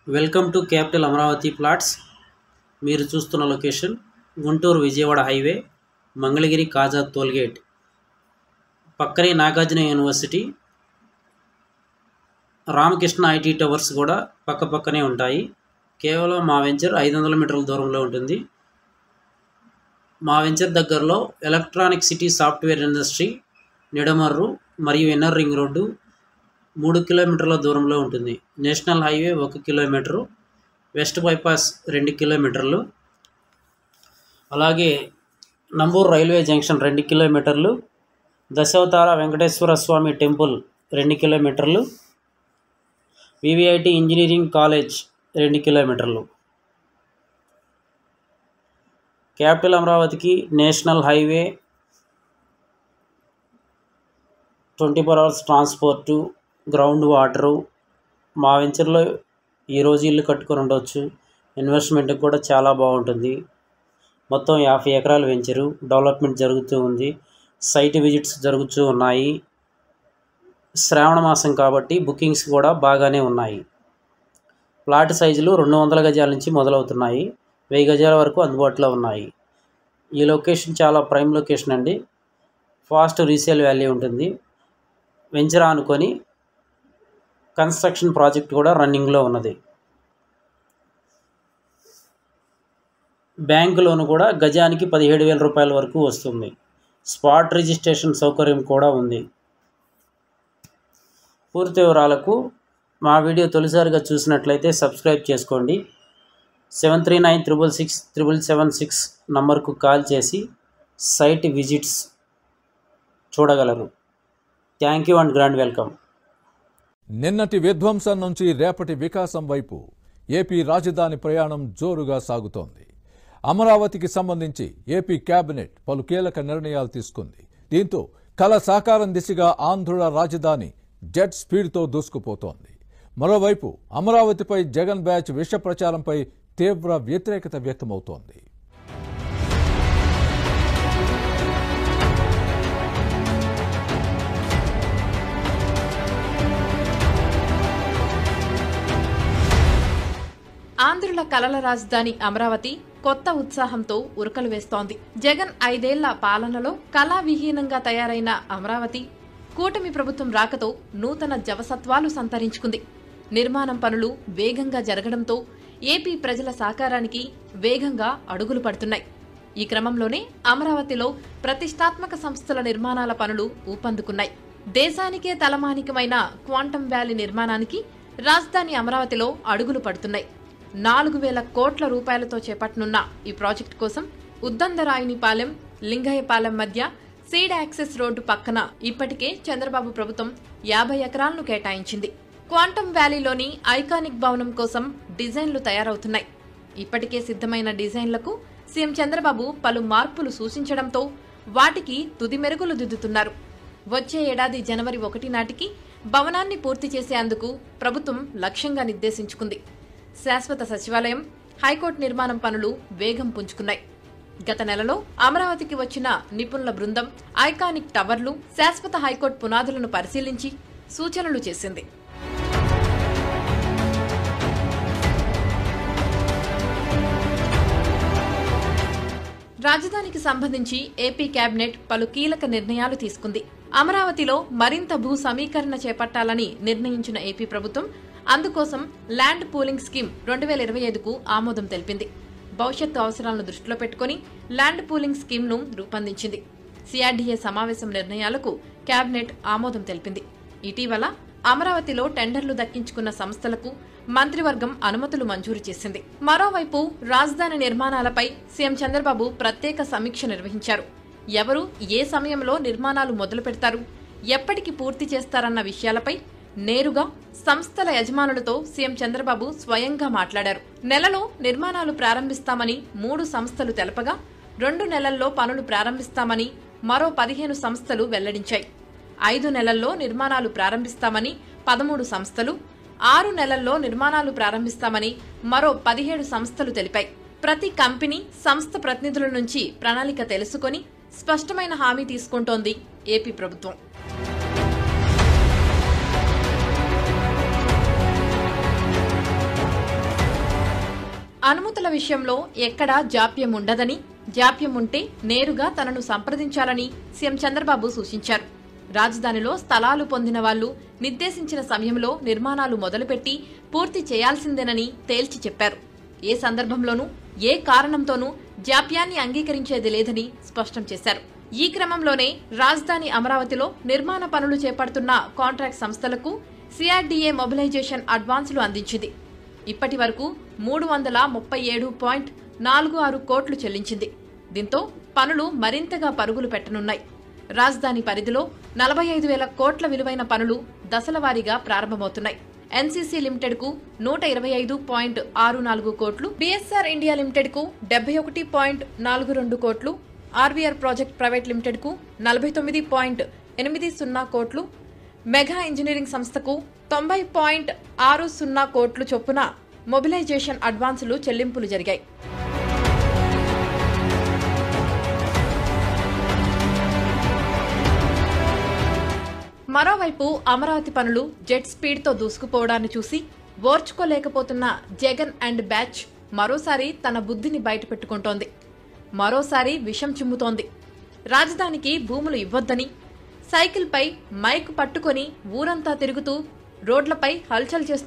Welcome to capital Amaravati plots. మీరు చూస్తున్న location Guntur Vijayawada highway, Mangalagiri కాజా tollgate పక్కనే Nagarjuna university, Ramakrishna IT towers కూడా పక్కనే ఉంటాయి. కేవలం మా వెంచర్ 500 మీటర్ల దూరంలో ఉంటుంది. మా వెంచర్ దగ్గరలో electronic city software industry, Nidamarru మరియు ఇన్నర్ రింగ్ రోడ్డు 3 కిలోమీటర్ల దూరంలో ఉంటుంది. National highway 1 kilometre, west bypass 2 కిలోమీటర్లు, అలాగే నంబూరు రైల్వే జంక్షన్ 2 కిలోమీటర్లు, దశావతార వెంకటేశ్వర స్వామి టెంపుల్ 2 కిలోమీటర్లు, వివిఐటి ఇంజనీరింగ్ కాలేజ్ 2 కిలోమీటర్లు. క్యాపిటల్ అమరావతికి national highway, 24 hours transport, ground water. మా వెంచర్లో ఈరోజు ఇల్లు కట్టుకొని ఉండవచ్చు. ఇన్వెస్ట్మెంట్కి కూడా చాలా బాగుంటుంది. మొత్తం 50 ఎకరాల వెంచరు, డెవలప్మెంట్ జరుగుతూ ఉంది. సైట్ విజిట్స్ జరుగుతూ ఉన్నాయి. శ్రావణ మాసం కాబట్టి బుకింగ్స్ కూడా బాగానే ఉన్నాయి. ప్లాట్ సైజులు 200 గజాల నుంచి మొదలవుతున్నాయి. 1000 గజాల వరకు అందుబాటులో ఉన్నాయి. ఈ లొకేషన్ చాలా ప్రైమ్ లొకేషన్ అండి. ఫాస్ట్ రీసేల్ వాల్యూ ఉంటుంది. వెంచర్ ఆనుకొని కన్స్ట్రక్షన్ ప్రాజెక్ట్ కూడా రన్నింగ్లో ఉన్నది. బ్యాంకు లోను కూడా గజానికి 17,000 రూపాయల వరకు వస్తుంది. స్పాట్ రిజిస్ట్రేషన్ సౌకర్యం కూడా ఉంది. పూర్తి వివరాలకు మా వీడియో తొలిసారిగా చూసినట్లయితే సబ్స్క్రైబ్ చేసుకోండి. 7396667776 నంబర్కు కాల్ చేసి సైట్ విజిట్స్ చూడగలరు. Thank you and grand welcome. నిన్నటి విధ్వంసం నుంచి రేపటి వికాసం వైపు ఏపీ రాజధాని ప్రయాణం జోరుగా సాగుతోంది. అమరావతికి సంబంధించి ఏపీ కేబినెట్ పలు కీలక నిర్ణయాలు తీసుకుంది. దీంతో కల సాకారం దిశగా ఆంధ్రుల రాజధాని జెట్ స్పీడ్తో దూసుకుపోతోంది. మరోవైపు అమరావతిపై జగన్ బ్యాచ్ విష ప్రచారంపై తీవ్ర వ్యతిరేకత వ్యక్తమవుతోంది. ఆంధ్రుల కలల రాజధాని అమరావతి కొత్త ఉత్సాహంతో ఉరకలు వేస్తోంది. జగన్ 5 ఏళ్ల పాలనలో కళావిహీనంగా తయారైన అమరావతి కూటమి ప్రభుత్వం రాకతో నూతన జవసత్వాలు సంతరించుకుంది. నిర్మాణం పనులు వేగంగా జరగడంతో ఏపీ ప్రజల సహకారానికి వేగంగా అడుగులు పడుతున్నాయి. ఈ క్రమంలోనే అమరావతిలో ప్రతిష్టాత్మక సంస్థల నిర్మాణాల పనులు ఊపందుకున్నాయి. దేశానికే తలమానికమైన క్వాంటమ్ వ్యాలీ నిర్మాణానికి రాజధాని అమరావతిలో అడుగులు పడుతున్నాయి. 4,000 కోట్ల రూపాయలతో చేపట్టనున్న ఈ ప్రాజెక్టు కోసం ఉద్దండరాయునిపాలెం, లింగయ్యపాలెం మధ్య సీడ్ యాక్సెస్ రోడ్డు పక్కన ఇప్పటికే చంద్రబాబు ప్రభుత్వం 50 ఎకరాలను కేటాయించింది. క్వాంటమ్ వ్యాలీలోని ఐకానిక్ భవనం కోసం డిజైన్లు తయారవుతున్నాయి. ఇప్పటికే సిద్ధమైన డిజైన్లకు సీఎం చంద్రబాబు పలు మార్పులు సూచించడంతో వాటికి తుది మెరుగులు దిద్దుతున్నారు. వచ్చే ఏడాది జనవరి 1 నాటికి భవనాన్ని పూర్తి చేసేందుకు ప్రభుత్వం లక్ష్యంగా నిర్దేశించుకుంది. శాశ్వత సచివాలయం, హైకోర్టు నిర్మాణం పనులు వేగం పుంజుకున్నాయి. గత నెలలో అమరావతికి వచ్చిన నిపుణుల బృందం ఐకానిక్ టవర్లు, శాశ్వత హైకోర్టు పునాదులను పరిశీలించి సూచనలు చేసింది. రాజధానికి సంబంధించి ఏపీ కేబినెట్ పలు కీలక నిర్ణయాలు తీసుకుంది. అమరావతిలో మరింత భూ సమీకరణ చేపట్టాలని నిర్ణయించిన ఏపీ ప్రభుత్వం అందుకోసం ల్యాండ్ పూలింగ్ స్కీమ్ 2025కు ఆమోదం తెలిపింది. భవిష్యత్తు అవసరాలను దృష్టిలో పెట్టుకుని ల్యాండ్ పూలింగ్ స్కీమ్ను రూపొందించింది. సిఆర్డీఏ సమావేశం నిర్ణయాలకు కేబినెట్ ఆమోదం తెలిపింది. ఇటీవల అమరావతిలో టెండర్లు దక్కించుకున్న సంస్థలకు మంత్రివర్గం అనుమతులు మంజూరు చేసింది. మరోవైపు రాజధాని నిర్మాణాలపై సీఎం చంద్రబాబు ప్రత్యేక సమీక్ష నిర్వహించారు. ఎవరు ఏ సమయంలో నిర్మాణాలు మొదలు పెడతారు, ఎప్పటికి పూర్తి చేస్తారన్న విషయాలపై నేరుగా సంస్థల యజమానులతో సీఎం చంద్రబాబు స్వయంగా మాట్లాడారు. నెలలో నిర్మాణాలు ప్రారంభిస్తామని 3 సంస్థలు తెలపగా 2 నెలల్లో పనులు ప్రారంభిస్తామని మరో 15 సంస్థలు వెల్లడించాయి. 5 నెలల్లో నిర్మాణాలు ప్రారంభిస్తామని 13 సంస్థలు, 6 నెలల్లో నిర్మాణాలు ప్రారంభిస్తామని మరో 17 సంస్థలు తెలిపాయి. ప్రతి కంపెనీ, సంస్థ ప్రతినిధుల నుంచి ప్రణాళిక తెలుసుకొని స్పష్టమైన హామీ తీసుకుంటోంది ఏపీ ప్రభుత్వం. అనుమతుల విషయంలో ఎక్కడా జాప్యం ఉండదని, జాప్యం ఉంటే నేరుగా తనను సంప్రదించాలని సీఎం చంద్రబాబు సూచించారు. రాజధానిలో స్థలాలు పొందిన వాళ్లు నిర్దేశించిన సమయంలో నిర్మాణాలు మొదలుపెట్టి పూర్తి చేయాల్సిందేనని తేల్చి చెప్పారు. ఏ సందర్భంలోనూ ఏ కారణంతోనూ జాప్యాన్ని అంగీకరించేది లేదని స్పష్టం చేశారు. ఈ క్రమంలోనే రాజధాని అమరావతిలో నిర్మాణ పనులు చేపడుతున్న కాంట్రాక్ట్ సంస్థలకు సిఆర్డీఏ మొబిలైజేషన్ అడ్వాన్సులు అందించింది. ఇప్పటి వరకు 337.46 కోట్లు చెల్లించింది. దీంతో పనులు మరింతగా పరుగులు పెట్టనున్నాయి. రాజధాని పరిధిలో 45,000 కోట్ల విలువైన పనులు దశలవారీగా ప్రారంభమవుతున్నాయి. ఎన్సీసీ లిమిటెడ్ కు 125.64 కోట్లు, బీఎస్ఆర్ ఇండియా లిమిటెడ్ కు 71.42 కోట్లు, ఆర్వీఆర్ ప్రాజెక్ట్ ప్రైవేట్ లిమిటెడ్ కు 49.80 కోట్లు, మెగా ఇంజనీరింగ్ సంస్థకు 90.60 కోట్లు చొప్పున మొబిలైజేషన్ అడ్వాన్సులు చెల్లింపులు జరిగాయి. మరోవైపు అమరావతి పనులు జెట్ స్పీడ్తో దూసుకుపోవడాన్ని చూసి ఓర్చుకోలేకపోతున్న జగన్ అండ్ బ్యాచ్ మరోసారి తన బుద్ధిని బయటపెట్టుకుంటోంది. మరోసారి విషం చిమ్ముతోంది. రాజధానికి భూములు ఇవ్వొద్దని, సైకిల్పై మైక్ పట్టుకొని ఊరంతా తిరుగుతూ రోడ్లపై హల్చల్ చేస్తూ